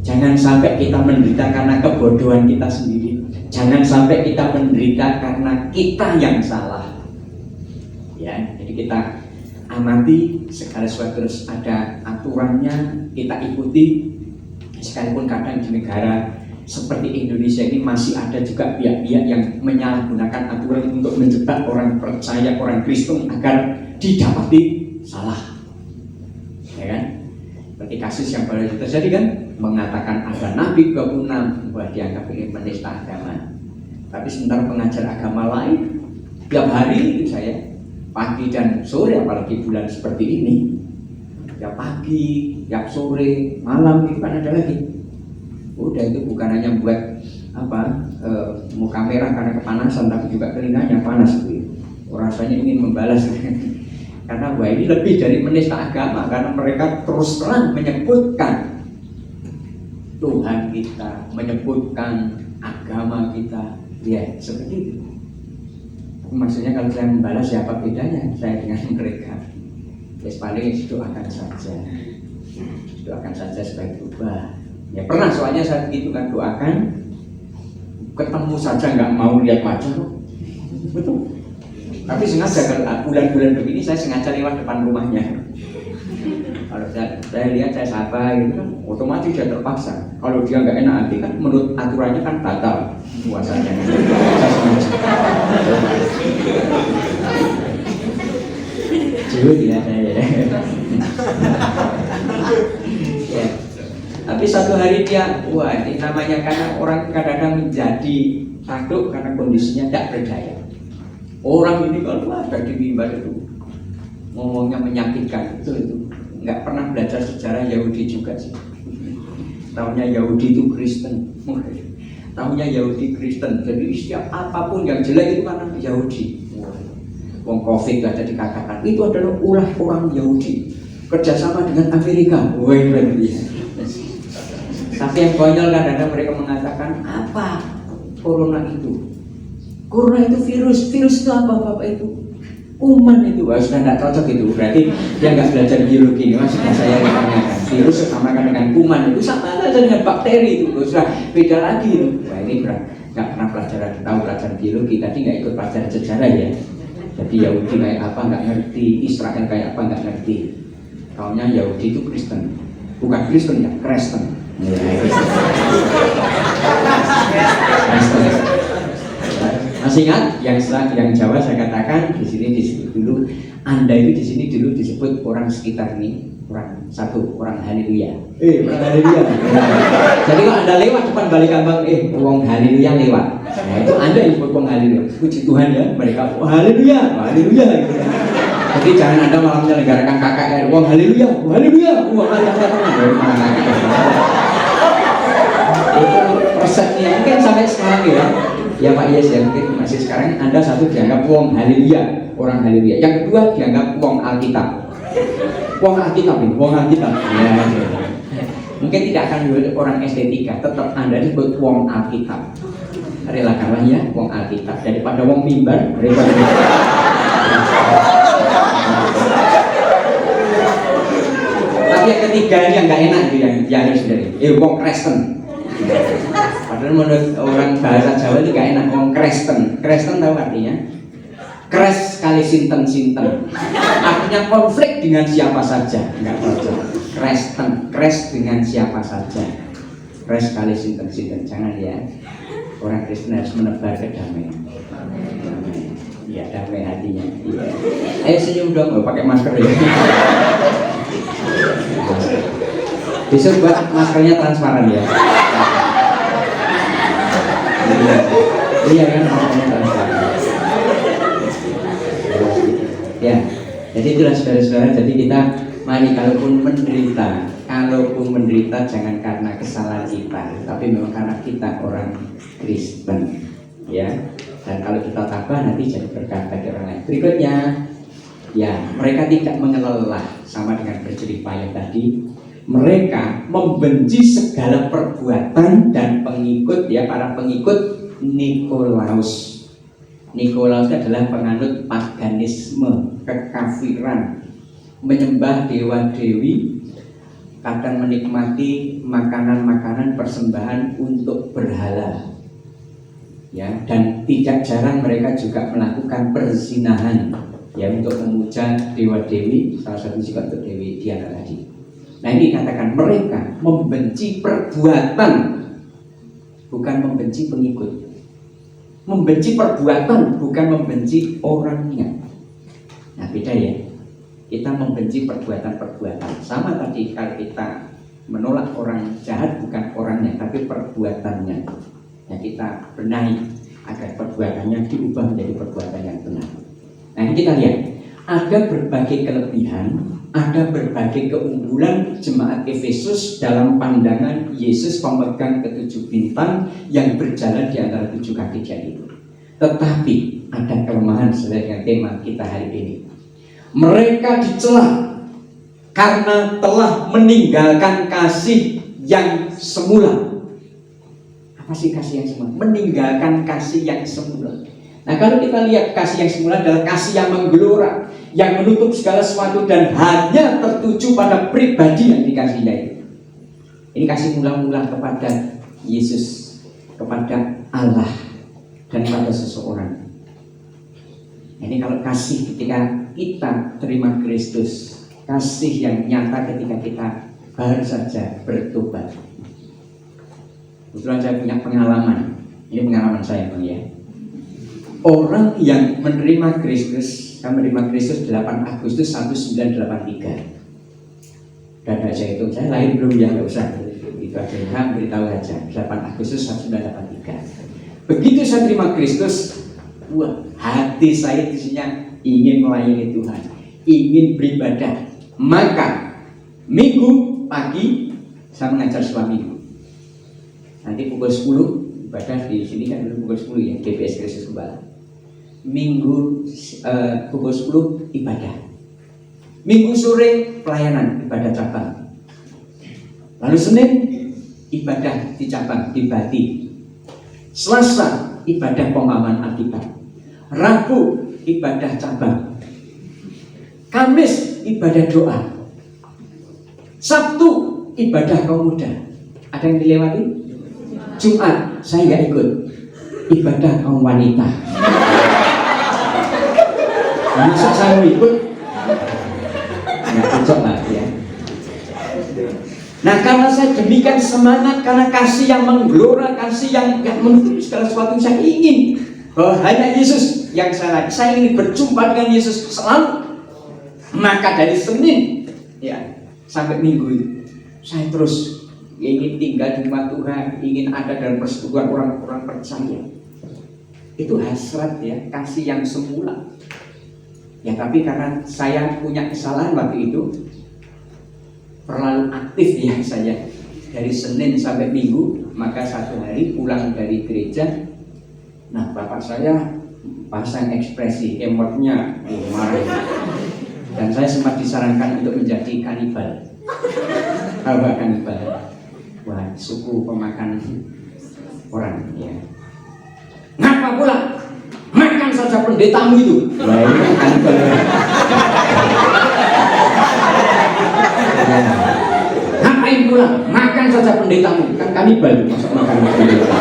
Jangan sampai kita menderita karena kebodohan kita sendiri. Jangan sampai kita menderita karena kita yang salah. Ya, jadi kita amati segala sesuatu harus ada aturannya, kita ikuti. Sekalipun kadang di negara seperti Indonesia ini masih ada juga pihak-pihak yang menyalahgunakan aturan untuk menjebak orang percaya, orang Kristen agar didapati salah, ya kan? Seperti kasus yang baru terjadi kan, mengatakan ada Nabi 26 bahwa dianggap ini menista agama, tapi sementara pengajar agama lain tiap hari itu saya pagi dan sore, apalagi bulan seperti ini, tiap pagi, tiap sore, malam itu kan ada lagi. Udah itu bukan hanya buat muka merah karena kepanasan, tapi juga telinganya panas gitu. Rasanya ingin membalas karena wah ini lebih dari menista agama, karena mereka terus terang menyebutkan Tuhan kita, menyebutkan agama kita, ya seperti itu. Maksudnya kalau saya membalas, siapa bedanya saya dengan mereka? Ya paling doakan saja, doakan saja supaya berubah. Ya pernah soalnya saya begitu kan, doakan, ketemu saja nggak mau lihat wajah, betul. Tapi sengaja kalau bulan-bulan begini saya sengaja lewat depan rumahnya. Kalau saya lihat saya sapa gitu kan, otomatis dia terpaksa. Kalau dia nggak enak hati kan menurut aturannya kan batal puasanya. Jujur ya saya. Ya. Tapi satu hari dia, wah ini namanya karena orang kadang-kadang menjadi takut karena kondisinya tidak berdaya. Orang ini kalau ada di mimbar itu ngomongnya menyakitkan itu nggak pernah belajar sejarah Yahudi juga sih. Tahunya Yahudi itu Kristen, tahunya Yahudi Kristen. Jadi setiap apapun yang jelek itu karena Yahudi. Wong Covid gak ada dikatakan itu adalah ulah orang Yahudi kerjasama dengan Amerika. Tapi yang konyol kadang-kadang mereka mengatakan apa corona itu? Corona itu virus itu apa bapak itu? Kuman itu, wah sudah tidak cocok itu. Berarti dia nggak belajar biologi. Masih saya tanyakan virus sama dengan kuman itu sama saja dengan bakteri itu, sudah beda lagi itu. Wah ini nggak pernah tahu pelajaran biologi, tadi nggak ikut pelajaran sejarah ya. Jadi Yahudi kayak apa nggak ngerti, Israel kayak apa nggak ngerti. Taunya Yahudi itu Kristen, bukan Kristen ya, Kristen. Masih ingat yang Jawa saya katakan di sini disebut dulu, Anda itu di sini dulu disebut orang sekitar ini orang haleluya. Orang haleluya. Jadi kalau Anda lewat depan balik kampung, wong haleluya lewat. Nah itu Anda yang disebut wong haleluya. Puji Tuhan ya, mereka haleluya, haleluya. Jadi jangan Anda malah menyelenggarakan KKR, wong haleluya, haleluya, wong haleluya. Itu persepsinya mungkin sampai sekarang ya. Ya Pak Yes ya, mungkin masih sekarang Anda satu dianggap wong haleluya, orang haleluya. Yang kedua dianggap wong Alkitab. Wong Alkitab ini, wong Alkitab. Ya. Mungkin tidak akan disebut orang estetika, tetap Anda disebut wong Alkitab. Relakanlah ya wong Alkitab daripada wong mimbar. Tapi yang ketiga ini yang nggak enak itu yang harus dari wong Kristen. Padahal menurut orang bahasa Jawa itu gak enak ngomong Kristen. Kristen tahu artinya? Kres kali sinten-sinten. Artinya konflik dengan siapa saja. Enggak cocok. Kristen, kres dengan siapa saja. Kres kali sinten-sinten. Jangan ya. Orang Kristen harus menebar kedamaian. Iya, damai hatinya. Ayo senyum dong, pakai masker ya. Besok buat maskernya transparan ya. Iya kan maskernya transparan. Ya, jadi itulah saudara-saudara. Jadi kita mari kalaupun menderita jangan karena kesalahan kita, tapi memang karena kita orang Kristen. Ya. Dan kalau kita tabah nanti jadi berkat bagi orang lain. Berikutnya, ya mereka tidak mengelola sama dengan berjerih payah tadi. Mereka membenci segala perbuatan dan pengikut ya para pengikut Nikolaus. Nikolaus adalah penganut paganisme, kekafiran, menyembah dewa-dewi, kadang menikmati makanan-makanan persembahan untuk berhala. Ya, dan tidak jarang mereka juga melakukan perzinahan ya untuk memuja dewa-dewi, salah satu juga untuk Dewi Diana tadi. Nah ini katakan mereka membenci perbuatan, bukan membenci pengikut. Membenci perbuatan, bukan membenci orangnya. Nah beda ya. Kita membenci perbuatan-perbuatan. Sama tadi kalau kita menolak orang jahat bukan orangnya, tapi perbuatannya. Yang kita benahi agar perbuatannya diubah menjadi perbuatan yang benar. Nah ini kita lihat ada berbagai kelebihan, ada berbagai keunggulan jemaat Efesus dalam pandangan Yesus pemegang ketujuh bintang yang berjalan di antara tujuh kaki dia itu. Tetapi ada kelemahan sesuai dengan tema kita hari ini. Mereka dicela karena telah meninggalkan kasih yang semula. Apa sih kasih yang semula? Meninggalkan kasih yang semula. Nah kalau kita lihat kasih yang semula adalah kasih yang menggelora, yang menutup segala sesuatu dan hanya tertuju pada pribadi yang dikasihinya itu. Ini kasih mula-mula kepada Yesus, kepada Allah dan pada seseorang. Ini kalau kasih ketika kita terima Kristus, kasih yang nyata ketika kita baru saja bertobat. Kebetulan saya punya pengalaman. Ini pengalaman saya, Bang ya. Orang yang menerima Kristus, saya menerima Kristus 8 Agustus 1983. Dan saya itu, saya lahir belum ya, nggak usah. Itu aja, beritahu aja. 8 Agustus 1983. Begitu saya terima Kristus, wah, hati saya isinya ingin melayani Tuhan, ingin beribadah. Maka minggu pagi saya mengajar sekolah minggu. Nanti pukul 10 ibadah di sini kan dulu pukul 10 ya, DPS Kristus Gembala. Minggu pukul 10 ibadah. Minggu sore pelayanan ibadah cabang. Lalu Senin ibadah di cabang di Bati. Selasa ibadah pemahaman Alkitab. Rabu ibadah cabang. Kamis ibadah doa. Sabtu ibadah kaum muda. Ada yang dilewati? Jumat saya nggak ikut, ibadah kaum wanita. Masa saya mau ikut? Nggak cocok lah ya. Nah, karena saya demikian semangat, karena kasih yang menggelora, kasih yang menuntut segala sesuatu, saya ingin bahwa hanya Yesus yang saya ingin berjumpa dengan Yesus selalu. Maka dari Senin ya sampai Minggu itu saya terus ingin tinggal di rumah Tuhan, ingin ada dalam persekutuan orang-orang percaya. Itu hasrat ya, kasih yang semula. Ya, tapi karena saya punya kesalahan waktu itu, terlalu aktif ya saya dari Senin sampai Minggu, maka satu hari pulang dari gereja, nah bapak saya pasang ekspresi emotnya marah, dan saya sempat disarankan untuk menjadi kanibal. Apa kanibal? Wah, suku pemakan orang ya. Ngapa pula? Makan saja pendetamu itu. Wah, ini kanibal. Ya. Ngapain pula? Makan saja pendetamu. Kan kanibal masuk makan pendeta.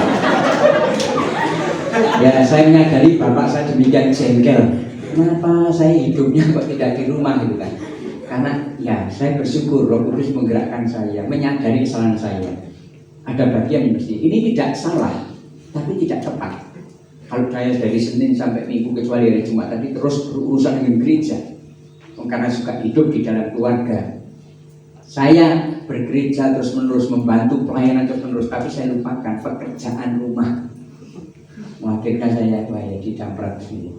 Ya, saya menyadari bapak saya demikian jengkel. Kenapa saya hidupnya kok tidak di rumah gitu kan? Karena ya saya bersyukur Roh Kudus menggerakkan saya, menyadari kesalahan saya. Ada bagian mesti ini tidak salah, tapi tidak tepat. Kalau saya dari Senin sampai Minggu kecuali hari Jumat tadi terus berurusan dengan gereja, karena suka hidup di dalam keluarga. Saya bergereja terus menerus, membantu pelayanan terus menerus, tapi saya lupakan pekerjaan rumah. Akhirnya saya didamprat sini.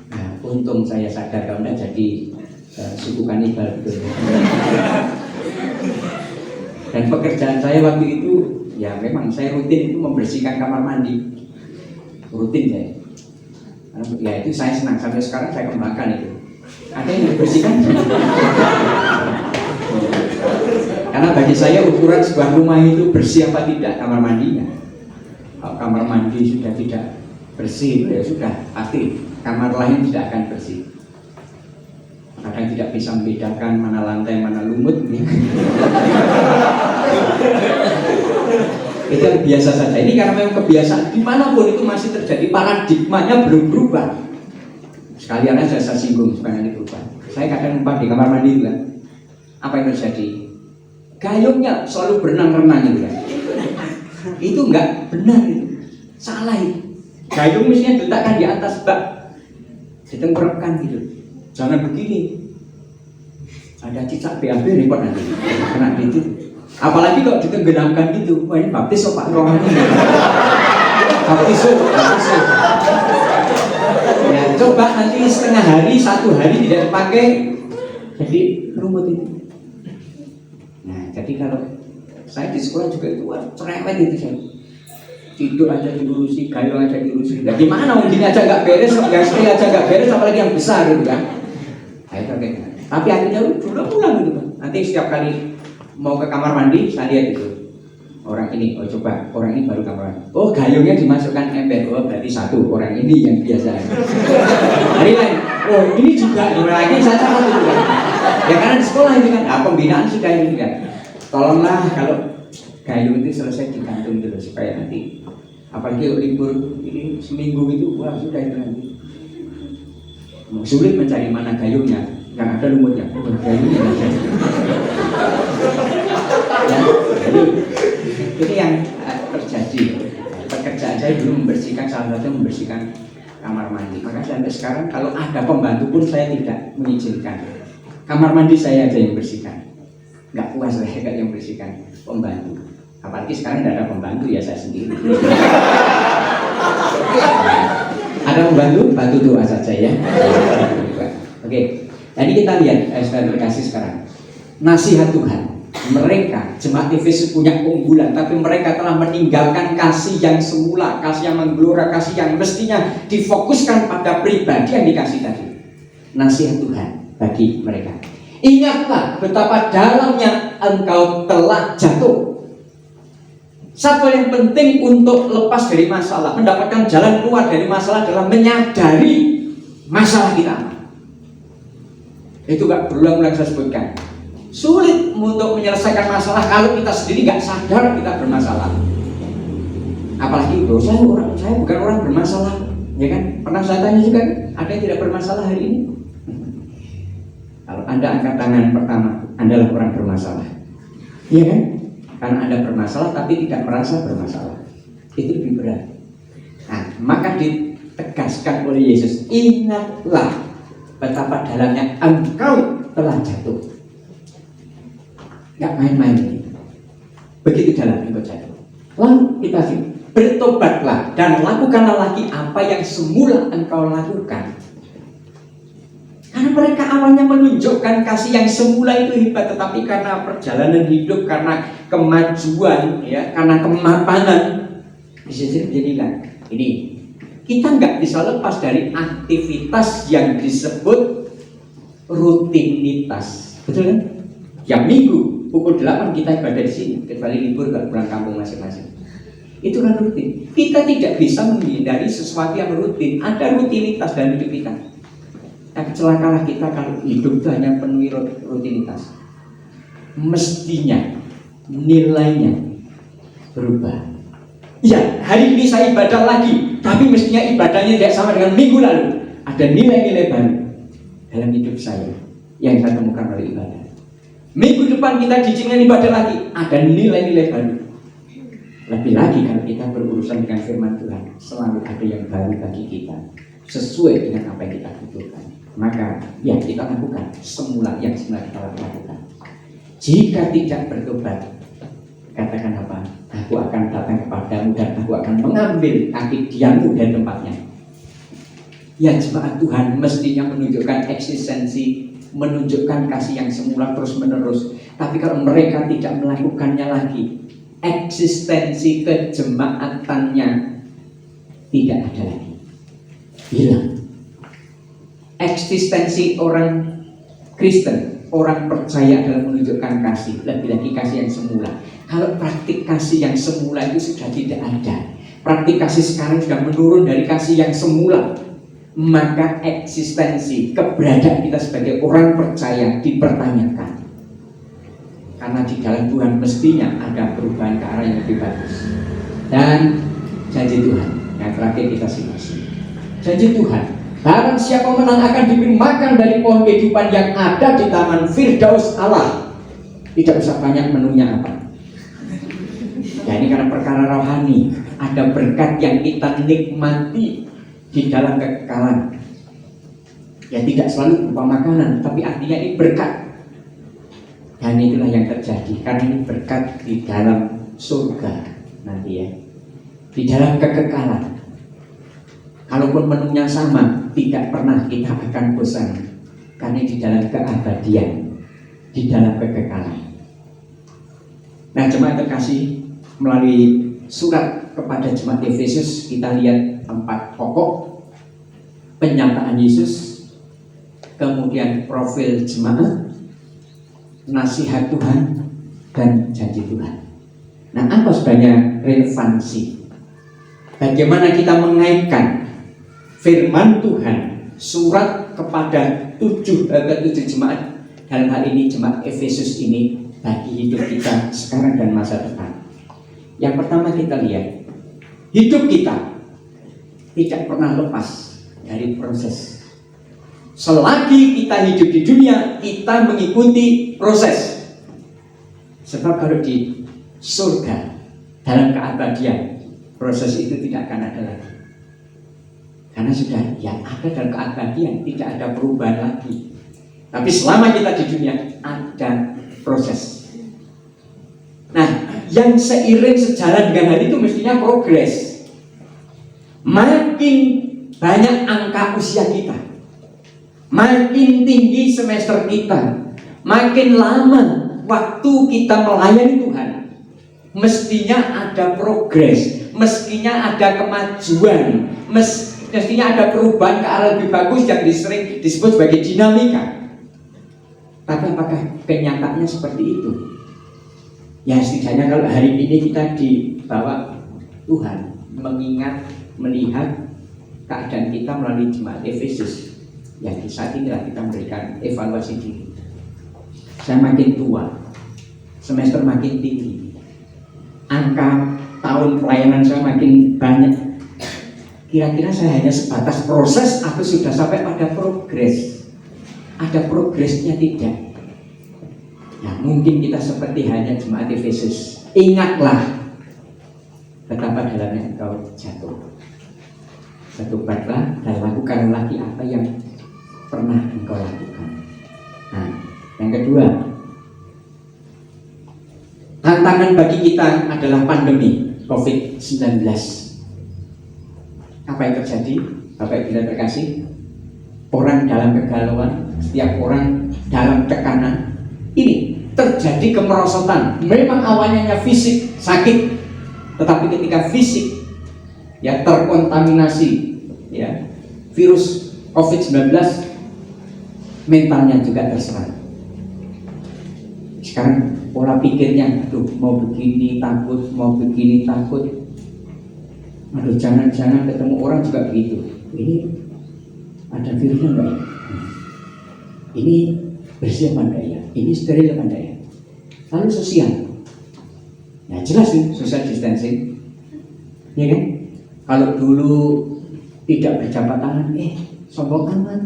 Nah, untung saya sadar kalau tidak jadi suku kanibal betul. Dan pekerjaan saya waktu itu ya memang saya rutin itu membersihkan kamar mandi, rutin saya. Ya itu saya senang, sampai sekarang saya kembangkan itu. Ada yang dibersihkan. Karena bagi saya ukuran sebuah rumah itu bersih apa tidak kamar mandinya. Kalau kamar mandi sudah tidak bersih ya sudah pasti kamar lain tidak akan bersih. Kadang tidak bisa membedakan mana lantai mana lumut. Itu yang biasa saja. Ini karena memang kebiasaan dimanapun itu masih terjadi, paradigmanya belum berubah. Sekalian aja saya singgung supaya nanti berubah. Saya kadang numpang di kamar mandi juga. Apa yang terjadi? Gayungnya selalu berenang-renang gitu kan. Itu enggak benar itu. Salah itu. Gayung mestinya diletakkan di atas bak, ditenggelamkan gitu. Jangan begini. Ada cicak BAB repot nanti. Kena gitu. Apalagi kalau ditenggelamkan gitu. Wah, ini baptis kok Pak rohani. Baptis. Ya, coba nanti setengah hari, satu hari tidak dipakai, jadi rumut itu. Nah, jadi kalau saya di sekolah juga itu cerewet itu saya. Tidur aja diurusi, gayung aja diurusi. Nah, gimana ini aja nggak beres, yang sekali aja nggak beres, apalagi yang besar gitu kan. Nah, itu kayak. Tapi akhirnya udah pulang gitu kan. Nanti setiap kali mau ke kamar mandi, saya lihat itu. Orang ini, oh coba, orang ini baru kamar mandi. Oh, gayungnya dimasukkan ember. Oh, berarti satu, orang ini yang biasa. Hari lain, oh ini juga, lagi saya catat itu kan. Ya karena di sekolah itu kan, pembinaan sudah ini kan. Tolonglah kalau gayung itu selesai digantung dulu supaya nanti, apalagi libur ini seminggu itu, wah sudah itu nanti. Sulit mencari mana gayungnya, yang ada lumutnya. Gayungnya Ini yang terjadi. Pekerjaan saya dulu membersihkan, salah satu membersihkan kamar mandi. Maka sampai sekarang kalau ada pembantu pun saya tidak mengizinkan. Kamar mandi saya aja yang bersihkan. Nggak puas saya kalau yang bersihkan pembantu. Apalagi sekarang tidak ada pembantu, ya saya sendiri. Ada pembantu, bantu doa saja ya. Oke, jadi kita lihat sudah dikasih sekarang. Nasihat Tuhan. Mereka jemaat Efesus punya keunggulan, tapi mereka telah meninggalkan kasih yang semula, kasih yang menggelora, kasih yang mestinya difokuskan pada pribadi yang dikasih tadi. Nasihat Tuhan bagi mereka. Ingatlah betapa dalamnya engkau telah jatuh. Satu yang penting untuk lepas dari masalah, mendapatkan jalan keluar dari masalah adalah menyadari masalah kita. Itu gak berulang-ulang saya sebutkan. Sulit untuk menyelesaikan masalah kalau kita sendiri nggak sadar kita bermasalah. Apalagi saya bukan orang bermasalah, ya kan? Pernah saya tanya juga, ada yang tidak bermasalah hari ini? Kalau Anda angkat tangan pertama, Anda adalah orang bermasalah, iya kan? Karena Anda bermasalah tapi tidak merasa bermasalah, itu lebih berat. Nah, maka ditegaskan oleh Yesus, ingatlah betapa dalamnya engkau telah jatuh. Nggak main-main ini. Begitu dalam engkau jatuh. Lalu kita bertobatlah dan lakukanlah lagi apa yang semula engkau lakukan. Karena mereka awalnya menunjukkan kasih yang semula itu hebat, tetapi karena perjalanan hidup, karena kemajuan, ya, karena kemapanan, bisa jadilah ini. Kita nggak bisa lepas dari aktivitas yang disebut rutinitas, betul kan? Yang minggu pukul 8 kita ibadah di sini, kecuali libur ke pulang kampung masing-masing. Itu kan rutin. Kita tidak bisa menghindari sesuatu yang rutin. Ada rutinitas dalam hidup kita. Nah, celakalah kita kalau hidup itu hanya penuhi rutinitas. Mestinya nilainya berubah. Ya, hari ini saya ibadah lagi, tapi mestinya ibadahnya tidak sama dengan minggu lalu. Ada nilai-nilai baru dalam hidup saya yang saya temukan melalui ibadah. Minggu depan kita diizinkan ibadah lagi, ada nilai-nilai baru. Lebih lagi kalau kita berurusan dengan firman Tuhan, selalu ada yang baru bagi kita, sesuai dengan apa yang kita butuhkan. Maka ya kita lakukan semula yang semula kita lakukan. Jika tidak bertobat, katakan apa? Aku akan datang kepadamu dan aku akan mengambil kaki diammu dari tempatnya. Ya, jemaat Tuhan mestinya menunjukkan eksistensi, menunjukkan kasih yang semula terus menerus. Tapi kalau mereka tidak melakukannya lagi, eksistensi kejemaatannya tidak ada lagi, hilang. Eksistensi orang Kristen, orang percaya dalam menunjukkan kasih, lebih lagi kasih yang semula. Kalau praktik kasih yang semula itu sudah tidak ada, praktik kasih sekarang sudah menurun dari kasih yang semula, maka eksistensi, keberadaan kita sebagai orang percaya dipertanyakan. Karena di dalam Tuhan mestinya ada perubahan ke arah yang lebih bagus. Dan janji Tuhan yang terakhir kita simak. Janji Tuhan, barang siapa menang akan diberi makan dari pohon kehidupan yang ada di taman Firdaus Allah. Tidak usah banyak menunya apa. Ya, ini karena perkara rohani, ada berkat yang kita nikmati di dalam kekekalan. Ya, tidak selalu berupa makanan, tapi artinya ini berkat. Dan itulah yang terjadi, karena ini berkat di dalam surga nanti ya, di dalam kekekalan. Kalaupun menunya sama, tidak pernah kita akan bosan, karena di dalam keabadian, di dalam kekekalan. Nah, jemaat terkasih, melalui surat kepada jemaat Efesus kita lihat 4 pokok: penyataan Yesus, kemudian profil jemaat, nasihat Tuhan, dan janji Tuhan. Nah, apa sebenarnya relevansi? Bagaimana kita mengaitkan firman Tuhan, surat kepada ketujuh jemaat, dalam hal ini jemaat Efesus ini, bagi hidup kita sekarang dan masa depan. Yang pertama kita lihat, hidup kita tidak pernah lepas dari proses. Selagi kita hidup di dunia, kita mengikuti proses. Sebab kalau di surga dalam keabadian, proses itu tidak akan ada lagi. Karena sudah yang ada dalam keabadian, tidak ada perubahan lagi. Tapi selama kita di dunia ada proses. Nah, yang seiring sejalan dengan hal itu mestinya progres. Makin banyak angka usia kita, makin tinggi semester kita, makin lama waktu kita melayani Tuhan, mestinya ada progres, mestinya ada kemajuan, mestinya ada perubahan ke arah lebih bagus yang sering disebut sebagai dinamika. Tapi apakah kenyataannya seperti itu? Ya setidaknya kalau hari ini kita dibawa Tuhan mengingat, melihat keadaan kita melalui jemaat Efesus, ya di saat inilah kita memberikan evaluasi diri. Saya makin tua, semester makin tinggi, angka tahun pelayanan saya makin banyak. Kira-kira saya hanya sebatas proses atau sudah sampai pada progres? Ada progresnya tidak? Ya mungkin kita seperti hanya jemaat Efesus. Ingatlah betapa dalamnya engkau jatuh. Bertobatlah dan lakukan lagi apa yang pernah engkau lakukan. Nah, yang kedua, tantangan bagi kita adalah pandemi COVID-19. Apa yang terjadi? Bapak Ibu terkasih, orang dalam kegalauan, setiap orang dalam tekanan. Ini terjadi kemerosotan. Memang awalnya fisik sakit, tetapi ketika fisik ya terkontaminasi ya virus COVID-19, mentalnya juga terserang. Sekarang pola pikirnya, aduh mau begini takut, mau begini takut. Aduh jangan-jangan ketemu orang juga begitu. Ini ada virusnya enggak? Ini bersih apa enggak ya? Ini steril apa enggak ya? Lalu sosial. Ya jelas nih social distancing. Ya kan? Kalau dulu tidak berjabat tangan, sombong amat.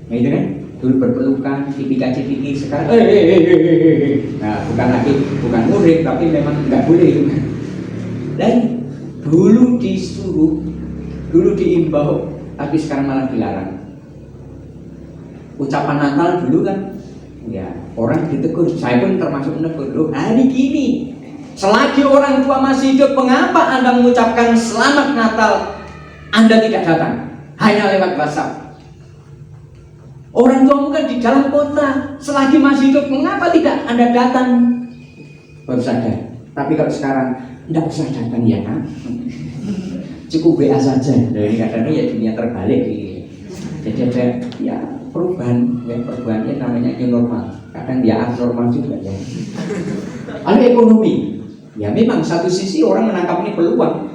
Nah itu kan? Dulu berpelukan, cipika-cipiki, sekarang Nah bukan murid, tapi memang enggak boleh itu. Dan dulu disuruh, dulu diimbau, tapi sekarang malah dilarang. Ucapan Natal dulu kan, ya orang ditegur, saya pun termasuk menegur. Loh, hari gini, selagi orang tua masih hidup, mengapa Anda mengucapkan selamat Natal? Anda tidak datang, hanya lewat WhatsApp. Orang tua kan di dalam kota, selagi masih hidup, mengapa tidak Anda datang? Baru sadar. Tapi kalau sekarang, tidak usah datang ya kan? Cukup WA saja. Dari kadang-kadang ya dunia terbalik. Jadi ada ya perubahan, ya perubahannya namanya new normal. Kadang dia abnormal juga ya. Ada ekonomi. Ya memang satu sisi orang menangkap ini peluang.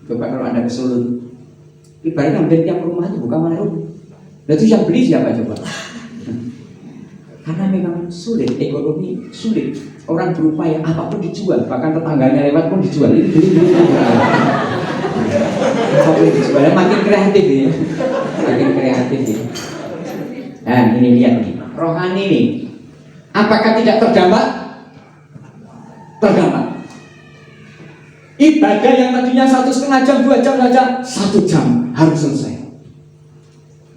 Coba kalau Anda ke Solo, ibaratnya hampir tiap rumah itu buka warung. Lalu yang beli siapa coba? Karena memang sulit, ekonomi sulit. Orang berupaya apapun dijual, bahkan tetangganya lewat pun dijual. Ini beli. Apapun dijual, makin kreatif ya. Makin kreatif ya. Nah ini lihat nih, rohani nih. Apakah tidak terdampak? Terdampak. Ibadah yang tadinya 1,5 jam, 2 jam saja, 1 jam harus selesai.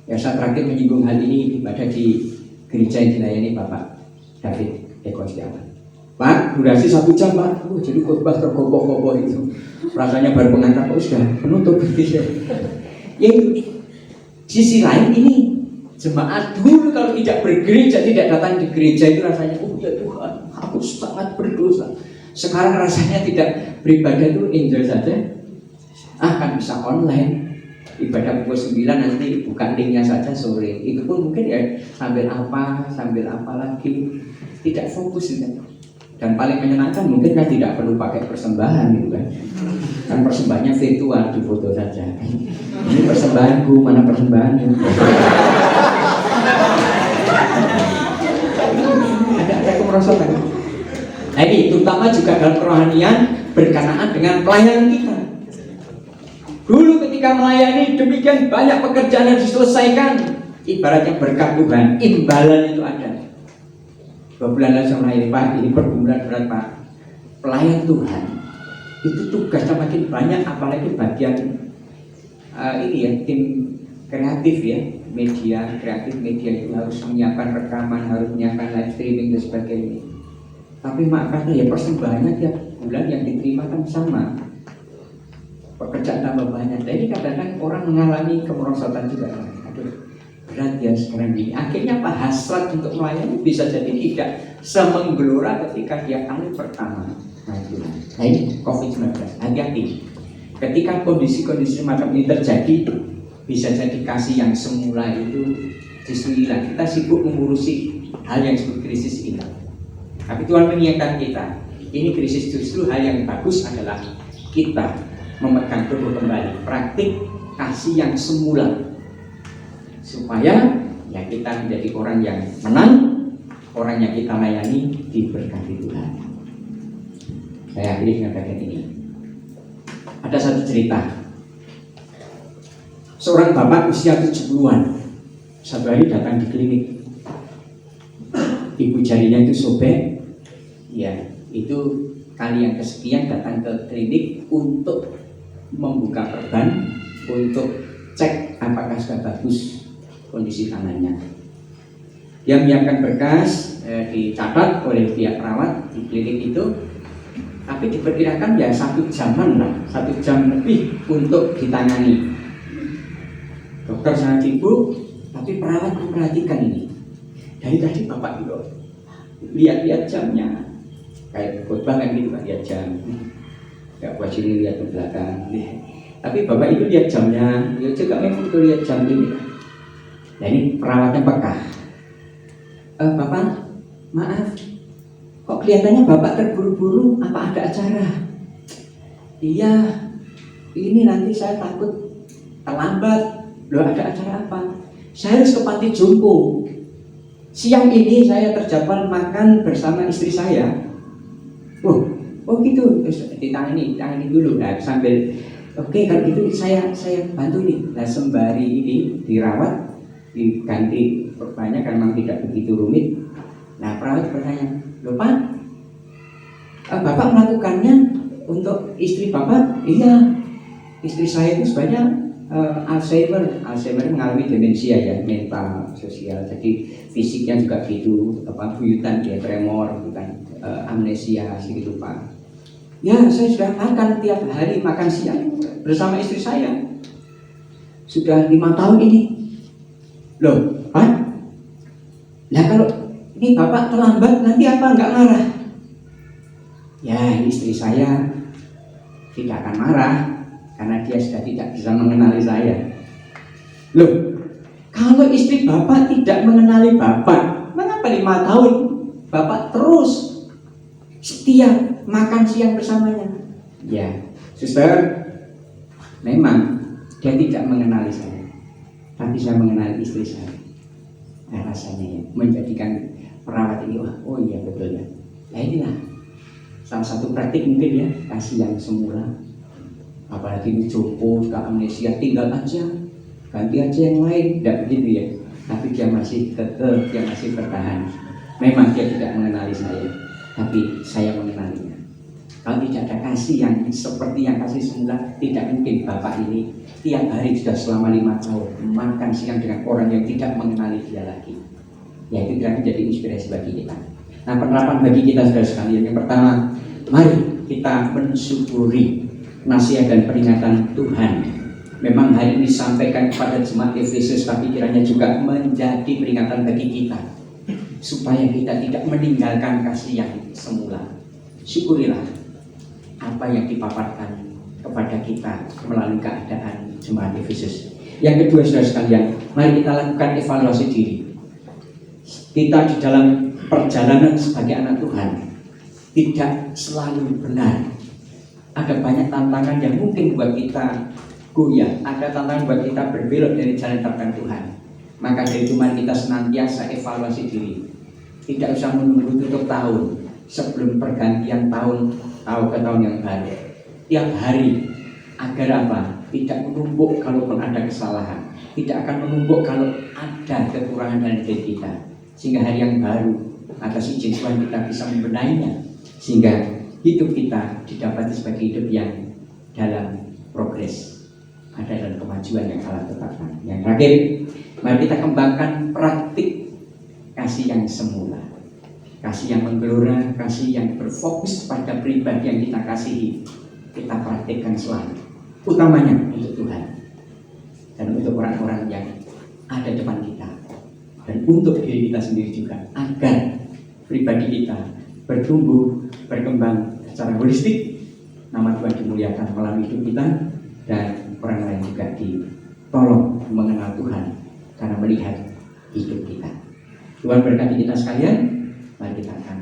Ya saya terakhir menyinggung hal ini ibadah di gereja yang dilayani Bapak David Eko Setiawan. Pak, durasi 1 jam Pak. Jadi khotbah tergopoh-gopoh itu. Rasanya baru pengantar kok sudah penutup gitu. Ya sisi lain ini jemaat dulu kalau tidak bergereja, tidak datang di gereja itu rasanya, oh ya Tuhan, aku sangat berdosa. Sekarang rasanya tidak beribadah itu enjoy saja. Kan bisa online. Ibadah pukul 9 nanti buka linknya saja sore. Itu pun mungkin ya sambil apa lagi, tidak fokus gitu. Dan paling menyenangkan mungkin kan tidak perlu pakai persembahan gitu kan. Kan persembahannya virtual, di foto saja. Ini persembahanku, mana persembahannya? Ada kemerosotan. Nah ini terutama juga dalam kerohanian berkenaan dengan pelayanan kita. Dulu ketika melayani demikian banyak pekerjaan yang diselesaikan, ibaratnya berkat Tuhan, imbalan itu ada. 2 bulan lalu sama ini, Pak, ini pergumulan berat, Pak. Pelayan Tuhan itu tugasnya makin banyak, apalagi bagian ini ya, tim kreatif ya, media kreatif, media itu harus menyiapkan rekaman, harus menyiapkan live streaming dan sebagainya. Tapi maaf kata ya, persembahannya tiap bulan yang diterima kan sama, pekerjaan tambah banyak. Jadi kadang-kadang orang mengalami kemerosotan juga. Aduh, berat ya sekarang ini. Akhirnya apa, hasrat untuk melayani bisa jadi tidak semenggelora ketika dia kali pertama. Nah ini COVID-19, hati-hati. Ketika kondisi-kondisi macam ini terjadi, bisa jadi kasih yang semula itu justru hilang. Kita sibuk mengurusi hal yang disebut krisis ini. Tapi Tuhan mengingatkan kita, ini krisis justru hal yang bagus adalah kita memegang teguh kembali praktik kasih yang semula, supaya ya kita menjadi orang yang menang, orang yang kita layani diberkati Tuhan. Saya akhiri dengan bagian ini. Ada satu cerita. Seorang bapak usia 70-an satu hari datang di klinik. Ibu jarinya itu sobek. Ya, itu kali yang kesekian datang ke klinik untuk membuka perban, untuk cek apakah sudah bagus kondisi tangannya. Dia menyiapkan berkas, dicatat oleh pihak perawat di klinik itu. Tapi diperkirakan ya 1 jaman lah, 1 jam lebih untuk ditangani. Dokter sangat sibuk, tapi perawat memperhatikan ini. Dari tadi bapak itu lihat-lihat jamnya, kayak khotbah kan gitu, lihat jam, nggak buat sini lihat ke belakang. Tapi bapak itu lihat jamnya, dia juga memang itu lihat jam ini. Nah ini perawatnya peka. Bapak, maaf. Kok kelihatannya bapak terburu-buru, apa ada acara? Iya, ini nanti saya takut terlambat. Loh, ada acara apa? Saya harus ke panti jompo. Siang ini saya terjadwal makan bersama istri saya. Oh gitu, terus ditangani dulu. Nah, sambil oke, kalau gitu saya bantu nih. Nah, sembari ini dirawat, diganti perbanyak karena memang tidak begitu rumit. Nah, perawat bertanya, loh Pak, Bapak melakukannya untuk istri Bapak? Iya, istri saya itu sebenarnya Alzheimer mengalami demensia ya, mental, sosial. Jadi fisiknya juga gitu, buyutan dia, tremor, bukan amnesia sedikit lupa. Ya, saya sudah makan tiap hari, makan siang bersama istri saya. Sudah 5 tahun ini. Loh, Pak? Nah kalau ini Bapak terlambat, nanti apa nggak marah? Ya, istri saya tidak akan marah karena dia sudah tidak bisa mengenali saya. Loh, kalau istri Bapak tidak mengenali Bapak, mengapa 5 tahun Bapak terus setia makan siang bersamanya? Ya, suster, memang dia tidak mengenali saya, tapi saya mengenali istri saya. Nah, rasanya ya, menjadikan perawat ini, oh iya betul ya. Nah inilah salah satu praktik mungkin ya, kasih yang semula. Apalagi ini jompo, suka amnesia, tinggal aja, ganti aja yang lain, tidak begitu ya. Tapi dia masih tetap, dia masih bertahan. Memang dia tidak mengenali saya, tapi saya mengenalinya. Kalau tidak ada kasih yang seperti yang kasih semula, tidak mungkin bapak ini tiap hari sudah selama 5 tahun makan siang dengan orang yang tidak mengenali dia lagi. Ya itu kira menjadi inspirasi bagi kita. Nah, penerapan bagi kita saudara sekalian, yang pertama, mari kita mensyukuri nasihat dan peringatan Tuhan. Memang hari ini disampaikan kepada jemaat Efesus, tapi kiranya juga menjadi peringatan bagi kita, supaya kita tidak meninggalkan kasih yang semula. Syukurilah apa yang dipaparkan kepada kita melalui keadaan jemaat Efesus. Yang kedua saudara sekalian, mari kita lakukan evaluasi diri. Kita di dalam perjalanan sebagai anak Tuhan tidak selalu benar. Ada banyak tantangan yang mungkin buat kita goyah, ada tantangan buat kita berbelok dari jalan terang Tuhan. Maka dari itu mari kita senantiasa evaluasi diri. Tidak usah menunggu tutup tahun sebelum pergantian tahun ke tahun yang baru. Tiap hari, agar apa? Tidak menumpuk kalaupun ada kesalahan, tidak akan menumpuk kalau ada kekurangan dalam diri kita. Sehingga hari yang baru atas izin Tuhan kita bisa membenahinya, sehingga hidup kita didapati sebagai hidup yang dalam progres, ada dalam kemajuan yang Allah tetapkan. Yang terakhir, mari kita kembangkan praktik kasih yang semula, kasih yang menggelora, kasih yang berfokus pada pribadi yang kita kasihi. Kita praktikkan selalu, utamanya untuk Tuhan dan untuk orang-orang yang ada depan kita, dan untuk diri kita sendiri juga, agar pribadi kita bertumbuh, berkembang secara holistik, nama Tuhan dimuliakan melalui hidup kita, dan orang lain juga ditolong mengenal Tuhan karena melihat hidup kita. Tuhan berkati kita sekalian. Mari kita akan